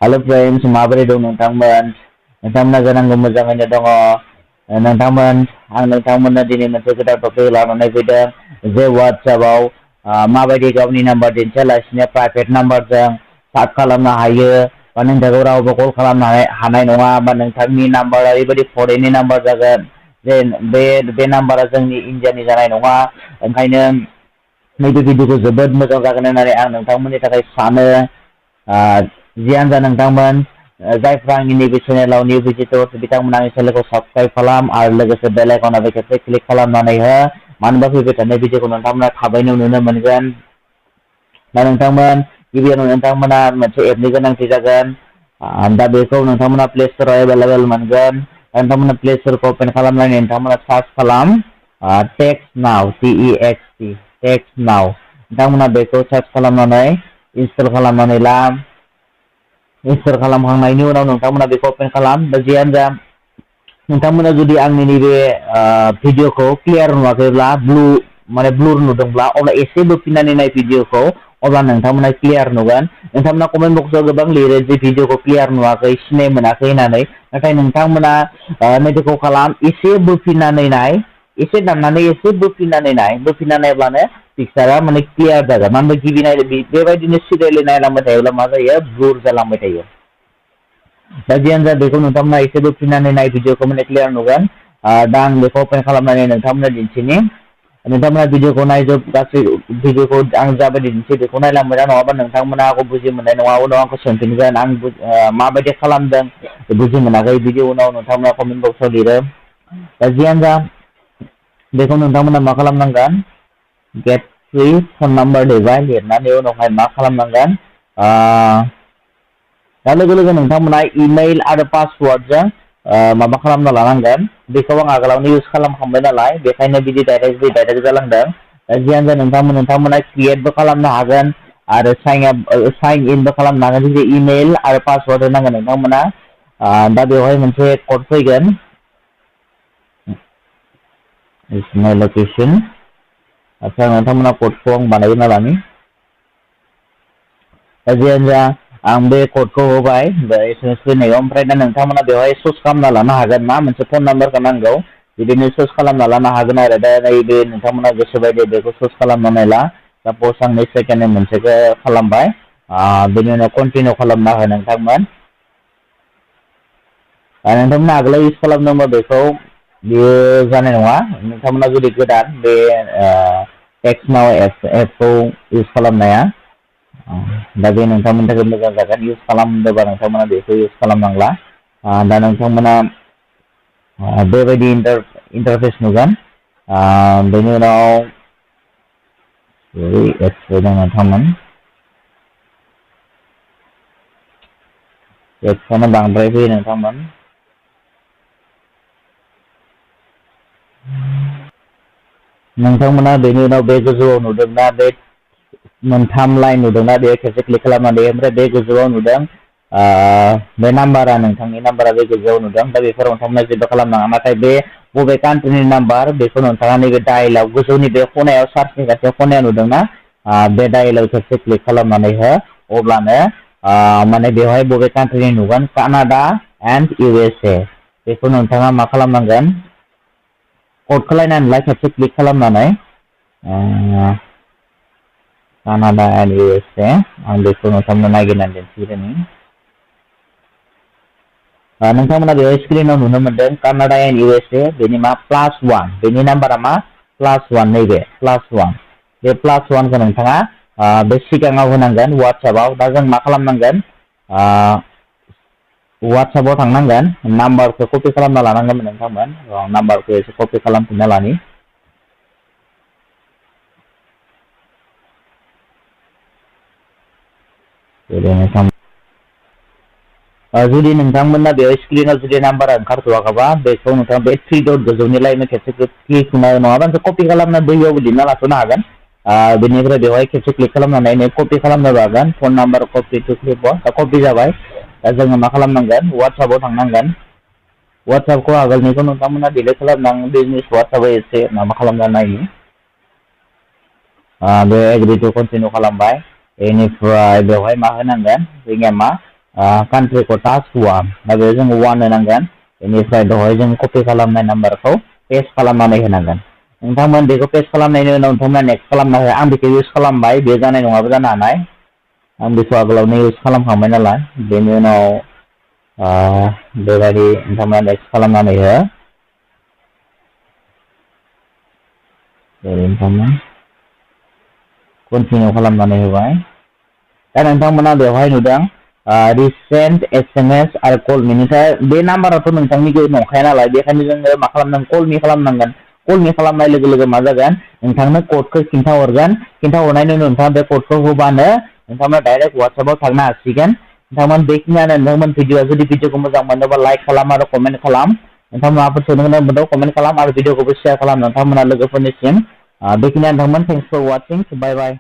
Hello friends, माबोरै दं नोंथांमोन? नोंथांमोना जानांगौ मोजाङैनो दङ। नोंथांमोन आं नोंथांमोननो दिनै मोनसे गोदान टपिक लानानै फैदों जे WhatsApp-आव माबायदि गावनि नाम्बार दिन्थियालासिनो प्राइभेट नाम्बारजों चाट खालामनो हायो बा नोंथांखौ रावबो कल खालामनो हानाय नङा बा नोंथांनि नाम्बारा ओरैबायदि फरेननि नाम्बार जागोन जे बे नाम्बारा जोंनि इन्डियानि जानाय नङा। ओंखायनो नैबे भिडिअखौ जोबोद मोजां जागोन होननानै आं नोंथांमोननि थाखाय सानो। जियानो जा नोंथांमोन जायफ्रा आंनि नैबे चेनेलाव निउ भिजिटर्स बिथांमोना आंनि चेनेलखौ साबस्क्राइब खालाम आरो लोगोसे बेल आइकनाव खेबसे क्लिक खालामनानै हो, मानो होनबा फैबाय थानाय भिडिअखौ नोंथांमोना थाबैनो नुनो मोनगोन। दा नोंथांमोन गिबियावनो नोंथांमोना मोनसे एपनि गोनांथि जागोन। दा बेखौ नोंथांमोना प्ले स्ट'राव एभेलेबेल मोनगोन। नोंथांमोना प्ले स्ट'रखौ अपेन खालामनानै नोंथांमोना सार्च खालाम text now TEXT text now. नोंथांमोना बेखौ सार्च खालामनानै इनस्टल खालामनानै ला। इनस्टल खालामखांनायनि उनाव नोंथांमोना बेखौ अपेन खालाम। दा जियानो जा नोंथांमोना जुदि आंनि नैबे भिडिअखौ क्लियार नुवाखैब्ला ब्लुर नुदोंब्ला अब्ला एसे बोफिननानै नाय भिडिअखौ, अब्ला नोंथांमोना क्लियार नुगोन। नोंथांमोना कमेन्ट बक्सआव गोबां लिरो जे भिडिअखौ क्लियार नुवाखै, सिनाय मोनाखै होननानै। नाथाय नोंथांमोना नैबेखौ खालाम, एसे बोफिननानै नाय, एसे दाननानै एसे बोफिननानै नाय। बोफिनना नायब्लानो पिक्सारा माने क्लियार जागोन। मानो होनबा गिबि बेबायदिनो सिरियेलि नायलांबाय थायोब्ला मा जायो, ब्लुर जालांबाय थायो। दा जियानो जा बेखौ नोंथांमोना एसे बोफिननानै नाय, भिडिअखौ माने क्लियार नुगोन। दा आं बेखौ अपेन खालामनानै नोंथांमोना दिन्थिनि। नोंथांमोना भिडिअखौ गासै भिडिअखौ आं जाबायदि दिन्थियो बेखौ नायलांबाय था, नङाबा नोंथांमोना आंखौ बुजि मोननाय नङा। उनाव आंखौ सोंफिनगोन आं माबायदि खालामदों बुजि मोनाखै, बिदि उनाव नोंथांमोना कमेन्ट बक्सआव लिरो। दा जियानो जा बेखौ नोंथांमोना मा खालामनांगोन, गेट फ्रि फन नाम्बार लिरबाय, लिरनानै उनावहाय मा खालामनांगोन, दा लोगो लोगो नोंथांमोना इमेल आरो पासवार्डजों माबा खालामना लानांगोन। बेखौ आं आगोलावनो इउज खालामखांबाय नालाय, बेखायनो बिदि डाइरेक्ट जालांदों। दा जियानो जा नोंथांमोना क्रियेटबो खालामनो हागोन आरो साइन इनबो खालामनो हागोन। जुदि इमेल आरो पासवार्ड होनांगोन नोंथांमोना। दा बेवहाय मोनसे कड फैगोन, माय लकेसन। आচ্ছা नोंथांमोना क'डखौ आं बानायग्रोना लानि। दा जियानो जा आं बे क'डखौ होबाय एसएमएस फैनायाव। ओमफ्राय दा नोंथांमोना बेवहाय सर्च खालामना लानो हागोन, मा मोनसे फन नाम्बारखौ नांगौ, बिदिनो सर्च खालामना लानो हागोन आरो। दा नैबे नोंथांमोना गोसो बायदि बेखौ सर्च खालामनानै ला। सापस आं नै सेकेन्डनि मोनसेखौ खालामबाय, बेनि उनाव कन्टिनिउ खालामना हो नोंथांमोन। नोंथांमोना आगोलाव इउज खालामदोंबा बेखौ बियो जानाय नङा। नोंथांमोना जुदि गोदान बे टेक्स्ट नाउ एपखौ इउज खालामनाया, दा बे नोंथांमोननि थाखाय मोजां जागोन। इउज खालामदोंबा नोंथांमोना बेखौ इउज खालामनांला। दा नोंथांमोना बेबायदि इन्टारफेस नुगोन। बेनि उनाव नोंथांमोन एप्सआनो बांद्राय फैयो नोंथांमोन। नोंथांमोना बेनि उनाव बे गोजौआव नुदोंना बे मोनथाम लाइन नुदोंना, बे खेबसे क्लिक खालामनानै, ओमफ्राय बे गोजौआव नुदों बे नाम्बारा, नोंथांनि नाम्बारा बे गोजौआव नुदों। दा बेफोराव नोंथांमोना जेबो खालामनाङा। नाथाय बे बबे कान्ट्रिनि नाम्बार बेखौ नोंथाङा नैबे डायेलाव गोजौनि बे खनायाव सार्चनि खाथियाव खनायाव नुदोंना, बे डायेलाव खेबसे क्लिक खालामनानै हो। अब्लानो माने बेवहाय बबे कान्ट्रिनि नुगोन, कानाडा एन्ड USA। बेखौ नोंथाङा मा खालामनांगोन, क'डखौ नायनानै खेबसे क्लिक खालामनानै कानाडा एन्ड USA, आं बेखौ नोंथांमोना नागिरनानै दिन्थिग्रोनि। नोंथांमोना बेवहाय स्क्रिनाव नुनो मोनदों कानाडा एन्ड USA, बेनि मा +1, बेनि नाम्बारा मा +1, नैबे +1। बे +1खौ नोंथाङा बे सिगाङाव होनांगोन WhatsApp-आव। दा जों मा खालामनांगोन, WhatsApp-आव थांनांगोन, नाम्बारखौ कपि खालामना लानांगोन नोंथांमोन। नाम्बारखौ एसे कपि खालामफिनना लानि। जुदि नोंथांमोना बेवहाय स्क्रिनाव जुदि नाम्बारा ओंखारथ'वाखैबा, बेखौ नोंथाङा बे 3 डट गोजौनि लाइनआव खेबसे क्लिक नङाबा कपि खालामना बैयावबो लिरना लाथ'नो हागोन। बेनिफ्राय बेवहाय खेबसे क्लिक खालामनानै कपि खालामनोबो हागोन, फन नाम्बार कपि टु क्लिपबर्ड। दा कपि जाबाय। दा जोङो मा खालामनांगोन, WhatsApp-आव थांनांगोन। WhatsApp-खौ आगोलनिखौ नोंथांमोना डिलिट खालामनांगोन। बिजनेस WhatsApp-आव एसे माबा खालामना नायनि। बे एग्रि टु कन्टिनिउ खालामबाय। बेनिफ्राय बेवहाय मा होनांगोन, जोंनिया मा कान्ट्रिखौ टाच हुआ दा बेयाव जोङो 1 होनांगोन बेनिफ्राय दहाय जों कपि खालामनाय नाम्बारखौ पेस्ट खालामनानै होनांगोन नोंथांमोन बेखौ पेस्ट खालामनायनि उनाव नोंथांमोना नेक्स्ट खालामना हो आं बेखौ इउज खालामबाय बे जानाय नङाबो जानो हानाय आं बेखौ आगोलावनो इउज खालामखांबाय नालाय बेनि उनाव बेबायदि नोंथांमोना नेक्स्ट खालामनानै हो जेरै नोंथांमोन कन्टिनिउ खालामनानै होबाय दा नोंथांमोना बेवहाय नुदों रिसेन्ट SMS आरो कल मिनिफ्राय बे नाम्बाराथ' नोंथांनि नंखाया नालाय बेखायनो जोङो मा खालामनांगोन कल मी खालामनांगोन कल मी खालामनाय लोगो लोगो मा जागोन नोंथांनो क'डखौ खिन्थाहरगोन खिन्थाहरनायनि उनाव नोंथाङा बे क'डखौ होबानो नोंथांमोना डाइरेक्ट WhatsAppआव थांनो हासिगोन नोंथांमोन बेखिनियानो नोंथांमोन जुदि भिडिअखौ मोजां मोनोबा लाइक खालाम आरो कमेन्ट खालाम नोंथांमोना माबाफोर सोंनो गोनां दं कमेन्ट खालाम आरो भिडिअखौबो शेयार खालाम नोंथांमोना लोगोफोरनिसिम बेखिनियानो नोंथांमोन थेंक्स फर वाचिं बाय बाय